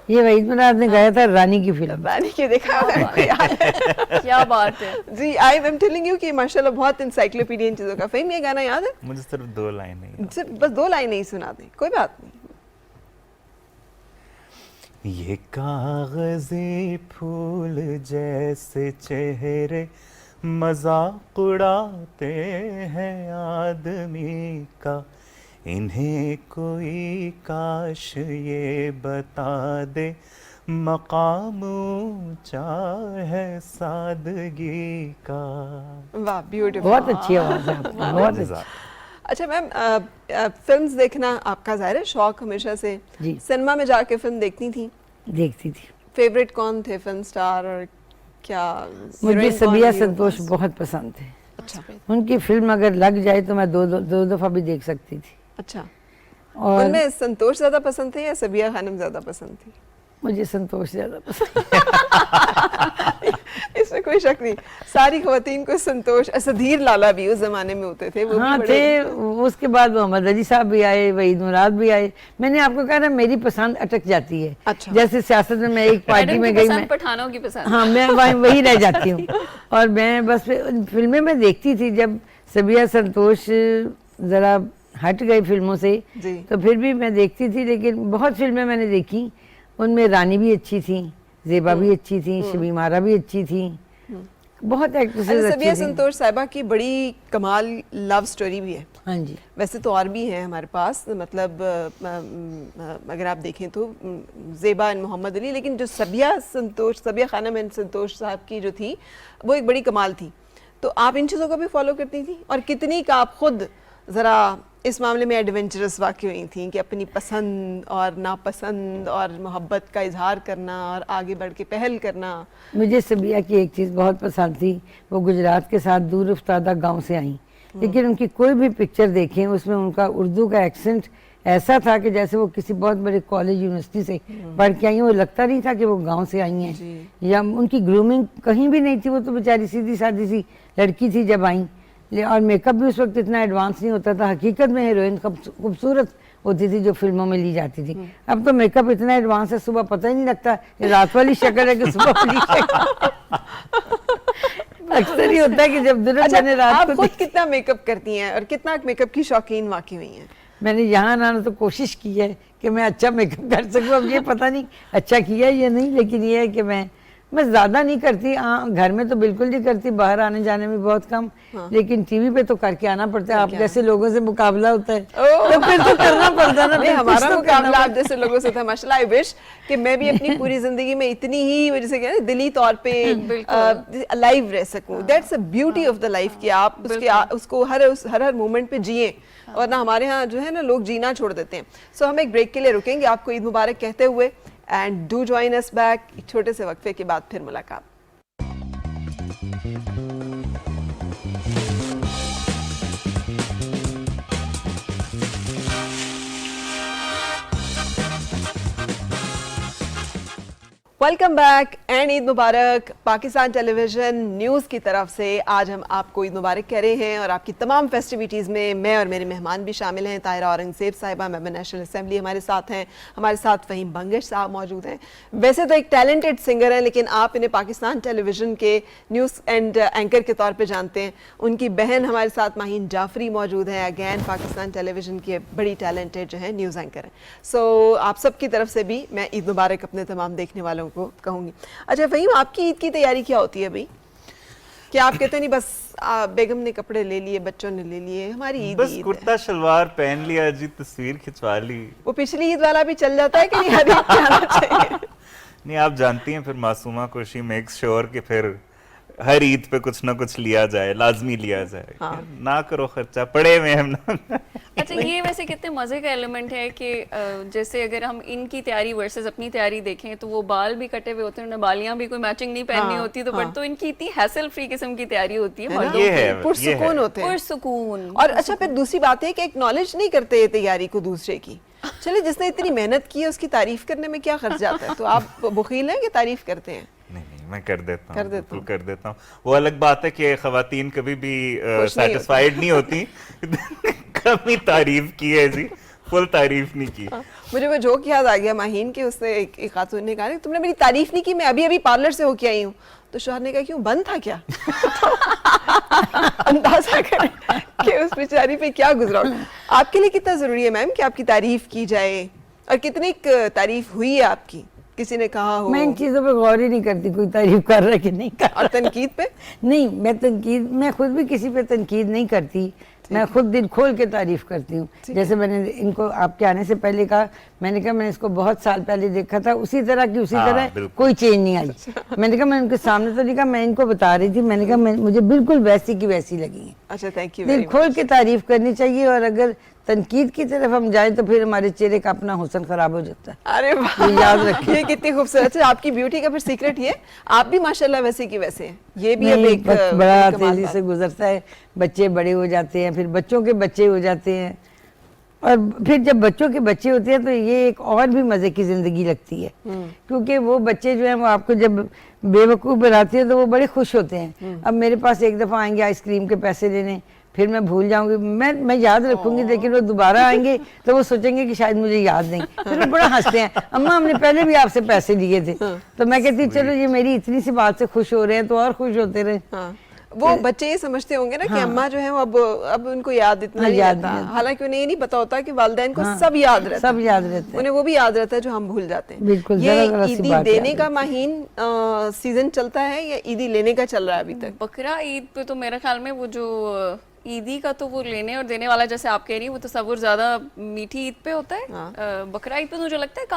ये वहीद मुराद ने गाया था, रानी की फिल्म। रानी के देखा याद है। क्या बात है जी, आई एम टेलिंग यू कि माशाल्लाह बहुत इंसाइक्लोपीडिया चीज़ों का। फ़हीम, ये गाना याद है? मुझे सिर्फ 2 लाइन नहीं, सिर्फ बस 2 लाइन नहीं सुना दें, कोई बात नहीं। ये कागजी फूल जैसे चेहरे मजाक उड़ाते हैं आदमी का, इन्हें कोई काश ये बता दे मकाम ऊंचा है सादगी का। वाह, ब्यूटीफुल, बहुत अच्छी आवाज़ है आपकी, बहुत अच्छी। अच्छा मैम, फिल्म्स देखना आपका ज़ाहिर है शौक हमेशा से। जी। सिनेमा में जाके फिल्म देखती थी? देखती थी। फेवरेट कौन थे फिल्म स्टार, और क्या? मुझे सबिया संतोष बहुत पसंद थे। अच्छा उनकी फिल्म अगर लग जाए तो मैं दो दफ़ा भी देख सकती थी। अच्छा, और उनमें संतोष ज़्यादा पसंद थे या सबिया खानम ज़्यादा पसंद थी? मुझे संतोष ज़्यादा पसंद। इसमें कोई शक नहीं, सारी ख़वातीन को संतोष, असदीर लाला भी उस जमाने में होते थे, वो हाँ भी थे। उसके बाद मोहम्मद अली साहब भी आए, वहीद मुराद भी आए। मैंने आपको कहा ना, मेरी पसंद अटक जाती है। अच्छा। जैसे सियासत में मैं एक पार्टी में गई, मैं पठानों की पसंद, हाँ मैं वही रह जाती हूँ। और मैं बस फिल्में में देखती थी। जब सबिया संतोष ज़रा हट गई फिल्मों से तो फिर भी मैं देखती थी, लेकिन बहुत फिल्में मैंने देखी। उनमें रानी भी अच्छी थी, ज़ेबा भी अच्छी थी, शमीम आरा भी अच्छी थी, बहुत एक्ट्रेसेस अच्छी सबिया थी। संतोष साहिबा की बड़ी कमाल लव स्टोरी भी है। हाँ जी, वैसे तो और भी हैं हमारे पास, मतलब अगर आप देखें तो ज़ेबा एंड मोहम्मद अली, लेकिन जो सबिया खानम एंड संतोष साहब की जो थी वो एक बड़ी कमाल थी। तो आप इन चीज़ों को भी फॉलो करती थी, और कितनी का आप खुद ज़रा इस मामले में एडवेंचरस वाक़ई हुई थी कि अपनी पसंद और नापसंद और मोहब्बत का इजहार करना और आगे बढ़ के पहल करना? मुझे सबिया की एक चीज़ बहुत पसंद थी, वो गुजरात के साथ दूर उफ्तादा गांव से आई, लेकिन उनकी कोई भी पिक्चर देखें उसमें उनका उर्दू का एक्सेंट ऐसा था कि जैसे वो किसी बहुत बड़े कॉलेज यूनिवर्सिटी से पढ़ के आई हैं। वो लगता नहीं था कि वो गांव से आई हैं, या उनकी ग्रूमिंग कहीं भी नहीं थी। वो तो बेचारी सीधी सादी सी लड़की थी जब आई, और मेकअप भी उस वक्त इतना एडवांस नहीं होता था। हकीकत में हीरोइन खूबसूरत होती थी जो फिल्मों में ली जाती थी। अब तो मेकअप इतना एडवांस है, सुबह पता ही नहीं लगता ये रात वाली शक्ल है कि सुबह वाली शक्ल। अक्सर ही होता है कि जब दिन मैंने रात आप को खुद कितना मेकअप करती हैं और कितना मेकअप की शौकीन वाकई हुई हैं? मैंने यहाँ आना तो कोशिश की है कि मैं अच्छा मेकअप कर सकूँ। अब ये पता नहीं अच्छा किया या नहीं, लेकिन ये है कि मैं ज़्यादा नहीं करती। हाँ, घर में तो बिल्कुल नहीं करती, बाहर आने जाने में बहुत कम। लेकिन टीवी पे तो करके आना पड़ता है, आप जैसे लोगों से मुकाबला होता है तो फिर तो करना पड़ता है ना। नहीं, हमारा मुकाबला आप जैसे लोगों से था माशाल्लाह। आई विश कि मैं भी अपनी पूरी जिंदगी में इतनी ही वजह से कहते दिली तौर पे लाइव रह सकूं। That's a beauty of the life कि आप उसको हर मोमेंट पे जिए, और ना हमारे यहाँ जो है ना लोग जीना छोड़ देते हैं। सो हम एक ब्रेक के लिए रुकेंगे, आपको ईद मुबारक कहते हुए, and do join us back. एक छोटे से वक्फे के बाद फिर मुलाकात। Welcome back and Eid Mubarak. Pakistan television news की तरफ से आज हम आपको ईद मुबारक कह रहे हैं, और आपकी तमाम फेस्टिविटीज़ में मैं और मेरे मेहमान भी शामिल हैं। ताहिरा औरंगज़ेब साहिबा मेंबर नेशनल असेंबली हमारे साथ हैं, हमारे साथ फ़हीम बंगश साहब मौजूद हैं। वैसे तो एक टैलेंटेड सिंगर हैं, लेकिन आप इन्हें पाकिस्तान टेलीविजन के न्यूज़ एंड एंकर के तौर पर जानते हैं। उनकी बहन हमारे साथ माहीन जाफरी मौजूद हैं, अगैन पाकिस्तान टेलीविजन की बड़ी टैलेंटेड जो है न्यूज़ एंकर हैं। सो आप सबकी तरफ से भी मैं ईद मुबारक अपने तमाम देखने वालों को कहूँगी। अच्छा फ़हीम, आपकी ईद की तैयारी क्या होती है भाई? कि आप कहते नहीं बस बेगम ने कपड़े ले लिए, बच्चों ने ले लिए, हमारी ईद बस ईद है। कुर्ता शलवार पहन लिया जी, तस्वीर खिंचवा ली। वो पिछली ईद वाला भी चल जाता है कि नहीं, हर ईद पे आना चाहिए। नहीं, आप जानती हैं फिर मासूमा खुशी मेक्स श्योर कि फिर हर ईद पे कुछ ना कुछ लिया जाए, लाजमी लिया जाए। हाँ। ना करो खर्चा, पड़े में हम ना। अच्छा, ये वैसे कितने मजे का एलिमेंट है कि जैसे अगर हम इनकी तैयारी वर्सेस अपनी तैयारी देखें तो वो बाल भी कटे हुए होते हैं, उन्हें बालियां भी कोई मैचिंग नहीं पहननी हाँ, होती, तो हाँ। बट तो इनकी इतनी हैसल फ्री किस्म की तैयारी होती है है ना? मर्दों ये की। है, पुरसुकून होते हैं। पुरसुकून। और अच्छा, फिर दूसरी बात है कि एक्नॉलेज नहीं करते ये तैयारी को दूसरे की। चलिए, जिसने इतनी मेहनत की है उसकी तारीफ करने में क्या खर्च जाता है, तो आप बुखील हैं कि तारीफ करते हैं? नहीं नहीं, मैं कर देता कर हूँ, देता बिल्कुल हूँ। कर देता हूँ। वो अलग बात है कि खवातीन कभी भी खुश नहीं सेटिस्फाइड नहीं होती। कभी तारीफ की है जी, फुल तारीफ नहीं की। मुझे वो जोक याद आ गया माहीन के, उसने एक खातून ने कहा तुमने मेरी तारीफ नहीं की, मैं अभी अभी पार्लर से होके आई हूँ। तो शौहर ने कहा क्यों, बंद था क्या? अंदाजा करें कि उस बेचारी पे क्या गुजरा होगा। आपके लिए कितना जरूरी है मैम कि आपकी तारीफ की जाए, और कितनी तारीफ हुई है आपकी, किसी ने कहा हो? मैं इन चीज़ों पे गौर ही नहीं करती, कोई तारीफ कर रहा है कि नहीं कर रहा। और तनकीद पे? नहीं, मैं खुद भी किसी पे तनकीद नहीं करती, मैं खुद दिल खोल के तारीफ करती हूँ। जैसे मैंने इनको आपके आने से पहले कहा, मैंने कहा मैंने इसको बहुत साल पहले देखा था, उसी तरह की उसी हाँ, तरह, बिल्कुल। कोई चेंज नहीं आई। मैंने कहा, मैं उनके सामने तो नहीं कहा, मैं इनको बता रही थी, मैंने कहा मुझे बिल्कुल वैसी की वैसी लगी हैं। अच्छा, थैंक यू। दिल खोल के तारीफ करनी चाहिए, और अगर तनकीद की तरफ हम जाएं तो फिर हमारे चेहरे का अपना हुस्न खराब हो जाता है। अरे वाह, ये याद रखिए। ये कितनी खूबसूरत। अच्छा, आपकी ब्यूटी का फिर सीक्रेट ये, आप भी माशाल्लाह वैसे की वैसे हैं। ये भी अब नहीं, एक वक्त बड़ा कमाल तेजी बात से गुजरता है, बच्चे बड़े हो जाते हैं, फिर बच्चों के बच्चे हो जाते हैं, और फिर जब बच्चों के बच्चे होते हैं तो ये एक और भी मजे की जिंदगी लगती है, क्योंकि वो बच्चे जो हैं वो आपको जब बेवकूफ़ बनाते हैं तो वो बड़े खुश होते हैं। अब मेरे पास एक दफ़ा आएंगे आइसक्रीम के पैसे लेने, फिर मैं भूल जाऊंगी, मैं याद रखूंगी, लेकिन वो दोबारा आएंगे तो वो सोचेंगे कि शायद मुझे याद नहीं, फिर वो बड़ा हंसते हैं, अम्मा हमने पहले भी आपसे पैसे लिए थे। तो मैं कहती चलो ये मेरी इतनी सी बात से खुश हो रहे हैं तो और खुश होते रहे। हाँ, वो बच्चे ये समझते होंगे ना कि अम्मा जो है वो अब उनको याद इतना हाँ, नहीं याद रहता, नहीं रहता। हालांकि उन्हें ये नहीं पता होता कि वालिदैन को सब याद रहता सब है। याद रहते हैं। उन्हें वो भी याद रहता है जो हम भूल जाते हैं। बिल्कुल, ये जरा-जरा सी ईदी बात देने याद का माहीन सीजन चलता है या ईदी लेने का चल रहा है अभी तक? बकरा ईद पे तो मेरे ख्याल में वो जो ईदी का तो वो लेने और देने वाला, जैसे आप कह रही हैं, वो तसव्वुर ज्यादा मीठी ईद पे होता है। बकरा ईद पे मुझे लगता है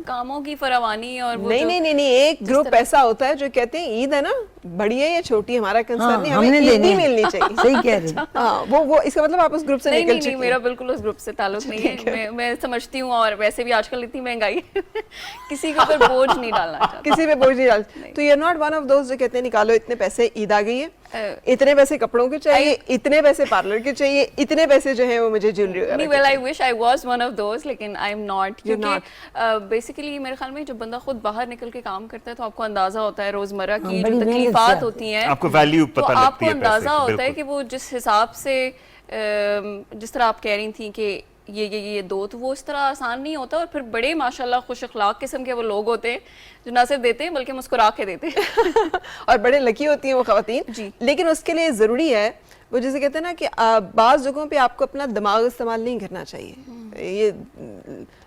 कामों की फरावानी और वो नहीं जो- नहीं नहीं नहीं, एक ग्रुप ऐसा होता है जो कहते हैं ईद है ना, बड़ी है या छोटी, हमारा कंसर्न हाँ, नहीं, हमने हमें ईद देनी ही है। मिलनी चाहिए। सही कह रही हैं। हाँ, वो इसका मतलब आप उस ग्रुप से नहीं निकल नहीं नहीं, चुकी मेरा हैं। बिल्कुल उस ग्रुप से ताल्लुक नहीं है। मैं समझती हूँ, और वैसे भी आजकल इतनी महंगाई किसी के ऊपर बोझ नहीं डालना चाहती। किसी पे बोझ नहीं डाल। तो you are not one of दोस्त जो कहते हैं निकालो इतने पैसे, ईद आ गई है, इतने पैसे कपड़ों के चाहिए, इतने पैसे पार्लर के चाहिए, इतने पैसे जो है वो मुझे ज्वेलरी वगैरह नहीं, के वेल आई चाहिए। Wish I was one of those, लेकिन आई एम नॉट, You're क्योंकि बेसिकली मेरे ख्याल में जब बंदा खुद बाहर निकल के काम करता है तो आपको अंदाजा होता है रोजमर्रा की हाँ, जो बड़ी मेहनत से तकलीफात आती होती हैं, आपको वैल्यू तो पता लगती आपको है पैसे अंदाजा की, होता है बिल्कुल। कि वो जिस हिसाब से जिस तरह आप कह रही थी कि ये दो, तो वो इस तरह आसान नहीं होता, और फिर बड़े माशाल्लाह खुश अखलाक किस्म के वो लोग होते हैं जो ना सिर्फ देते हैं बल्कि मुस्कुरा के देते हैं। और बड़े लकी होती हैं वो खवातीन जी। लेकिन उसके लिए ज़रूरी है, वो जैसे कहते हैं ना कि बाज़ जगहों पे आपको अपना दिमाग इस्तेमाल नहीं करना चाहिए, ये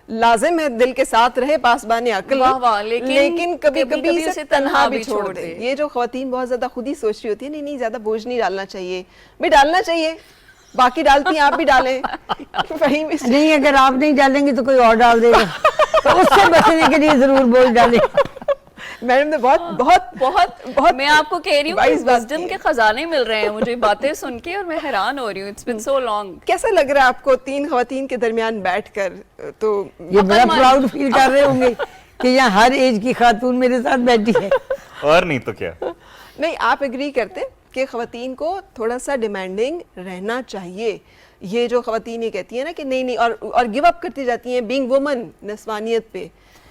लाजिम है दिल के साथ रहे पासबान अक्ल, वाह वाह, लेकिन कभी कभी-कभी कभी उसे तन्हा भी छोड़ दे। ये जो खवातीन बहुत ज्यादा खुद ही सोच रही होती है, नहीं नहीं ज्यादा बोझ नहीं डालना चाहिए, भी डालना चाहिए, बाकी डालती हैं आप भी डालें। वही मिस- नहीं, अगर आप नहीं डालेंगे तो कोई और डाल देगा, तो उससे बचने के लिए जरूर बोल डालें। मैडम ने बहुत बहुत बहुत बहुत मैं आपको कह रही हूँ wise बात विजडम की के है। खजाने मिल रहे हैं मुझे बातें सुन के, और मैं हैरान हो रही हूँ। It's been so long. कैसा लग रहा है आपको तीन खवातीन के दरमियान बैठकर? तो ये बड़ा प्राउड फील कर रहे होंगे कि यहाँ हर एज की खातून मेरे साथ बैठी है। और नहीं तो क्या। नहीं, आप एग्री करते कि खवातीन को थोड़ा सा डिमांडिंग रहना चाहिए? ये जो खवातीन ये कहती है ना कि नहीं नहीं, और गिव अप करती जाती हैं बीइंग वुमन, नस्वानियत पे,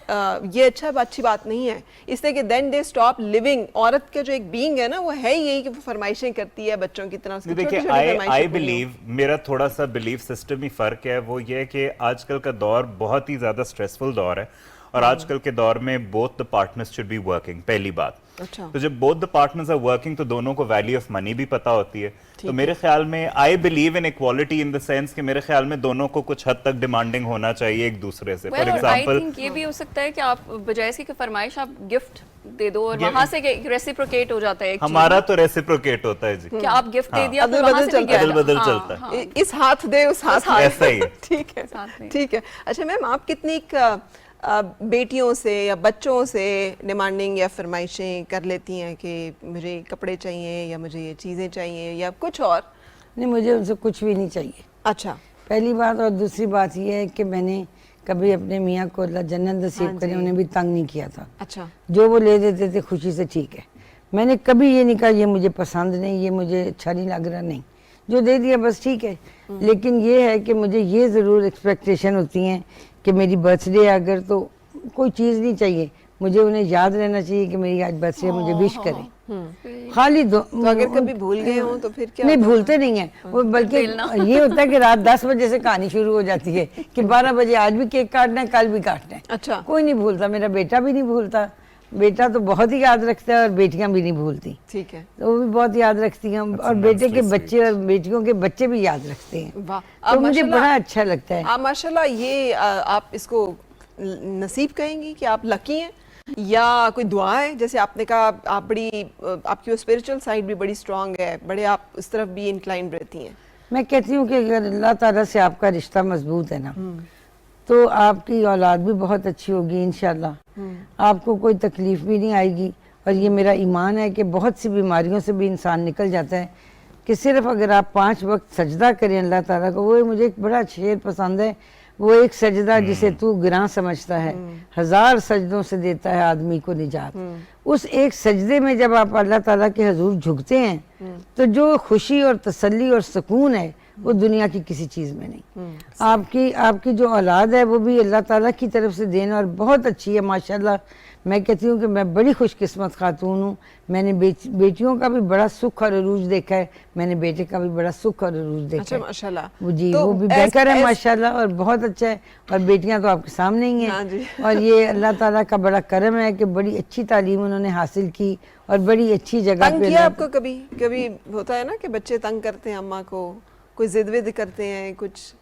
ये अच्छी बात नहीं है, इसलिए कि देन दे स्टॉप लिविंग। औरत का जो एक बीइंग है ना, वो है यही कि वो फरमाइशें करती है बच्चों की तरह, उसकी देखिए, छोटी-छोटी आई फरमाइशें पूरी बिलीव, मेरा थोड़ा सा बिलीफ सिस्टम ही फर्क है, वो ये है कि आजकल का दौर बहुत ही ज़्यादा स्ट्रेसफुल दौर है, और आजकल के दौर में both the partners should be working, पहली बात। अच्छा। तो जब both the partners are working तो दोनों को वैल्यू ऑफ मनी भी पता होती है। तो मेरे ख्याल में I believe in equality in the sense कि मेरे ख्याल में दोनों को कुछ हद तक डिमांडिंग होना चाहिए एक दूसरे से। फॉर एग्जांपल ये भी हो सकता है कि आप बजाय इसकी कि फरमाइश आप गिफ्ट दे दो और वहां से रेसिप्रोकेट हो जाता है। हमारा तो रेसिप्रोकेट होता है जी, कि आप गिफ्ट दे दिया, अदल बदल चलता है। अदल बदल चलता है। इस हाथ दे उस हाथ ऐसा ही है। ठीक है, साथ में। ठीक है। अच्छा मैम, आप कितनी बेटियों से या बच्चों से डिमांडिंग या फरमाइशें कर लेती हैं कि मुझे कपड़े चाहिए या मुझे ये चीज़ें चाहिए या कुछ और? नहीं, मुझे उनसे कुछ भी नहीं चाहिए, अच्छा। पहली बात। और दूसरी बात यह है कि मैंने कभी अपने मियाँ को अल्लाह जन्नत नसीब करे, उन्हें भी तंग नहीं किया था। अच्छा। जो वो ले देते थे खुशी से ठीक है। मैंने कभी ये नहीं कहा ये मुझे पसंद नहीं, ये मुझे अच्छा नहीं लग रहा, नहीं, जो दे दिया बस ठीक है। लेकिन ये है कि मुझे ये ज़रूर एक्सपेक्टेशन होती हैं कि मेरी बर्थडे अगर तो कोई चीज़ नहीं चाहिए, मुझे उन्हें याद रहना चाहिए कि मेरी आज बर्थडे, मुझे विश करें। खाली दो, तो अगर कभी भूल गए हो तो फिर क्या? नहीं, भूलते नहीं हैं वो, बल्कि ये होता है कि रात 10 बजे से कहानी शुरू हो जाती है कि 12 बजे आज भी केक काटना है, कल भी काटना है। अच्छा। कोई नहीं भूलता, मेरा बेटा भी नहीं भूलता, बेटा तो बहुत ही याद रखता है और बेटियां भी नहीं भूलती, ठीक है। तो वो भी बहुत याद रखती हैं और बेटे के बच्चे और बेटियों के बच्चे भी याद रखते हैं। वाह, तो मुझे बड़ा अच्छा लगता है। आप माशाल्लाह, ये आप इसको नसीब कहेंगी कि आप लकी हैं या कोई दुआ है? जैसे आपने कहा आप बड़ी, आपकी स्पिरिचुअल साइड भी बड़ी स्ट्रांग है, बड़े आप उस तरफ भी इंक्लाइंड रहती हैं। मैं कहती हूँ कि अगर अल्लाह ताला से आपका रिश्ता मजबूत है ना, तो आपकी औलाद भी बहुत अच्छी होगी इंशाल्लाह, आपको कोई तकलीफ भी नहीं आएगी। और ये मेरा ईमान है कि बहुत सी बीमारियों से भी इंसान निकल जाता है कि सिर्फ अगर आप 5 वक्त सजदा करें अल्लाह ताला को। वो मुझे एक बड़ा शेर पसंद है, वो एक सजदा जिसे तू गिरां समझता है, 1000 सजदों से देता है आदमी को निजात। उस एक सजदे में जब आप अल्लाह ताला के हजूर झुकते हैं तो जो खुशी और तसल्ली और सुकून है वो दुनिया की किसी चीज़ में नहीं। आपकी जो औलाद है वो भी अल्लाह ताला की तरफ से देना और बहुत अच्छी है माशाल्लाह। मैं कहती हूँ कि मैं बड़ी खुशकिस्मत खातून हूँ। मैंने बेटियों का भी बड़ा सुख और अरूज देखा है, मैंने बेटे का भी बड़ा सुख और अरूज देखा अच्छा, है। माशाल्लाह। वो जी, तो वो भी बेहतर है माशाल्लाह और बहुत अच्छा है। और बेटियां तो आपके सामने ही हाँ हैं। जी। और ये अल्लाह ताला का बड़ा करम है कि बड़ी अच्छी तालीम उन्होंने हासिल की और बड़ी अच्छी जगह तंग पे। किया आपको कभी? कभी होता है ना कि बच्चे तंग करते हैं अम्मा को, कोई जिद विद करते हैं कुछ?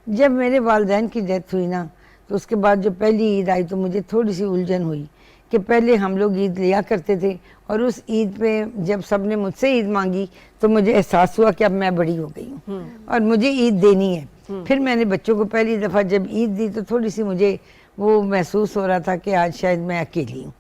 जब मेरे वालिदैन की डेथ हुई ना, तो उसके बाद जो पहली ईद आई तो मुझे थोड़ी सी उलझन हुई कि पहले हम लोग ईद लिया करते थे और उस ईद पे जब सबने मुझसे ईद मांगी तो मुझे एहसास हुआ कि अब मैं बड़ी हो गई हूँ और मुझे ईद देनी है। फिर मैंने बच्चों को पहली दफ़ा जब ईद दी तो थोड़ी सी मुझे वो महसूस हो रहा था कि आज शायद मैं अकेली हूँ।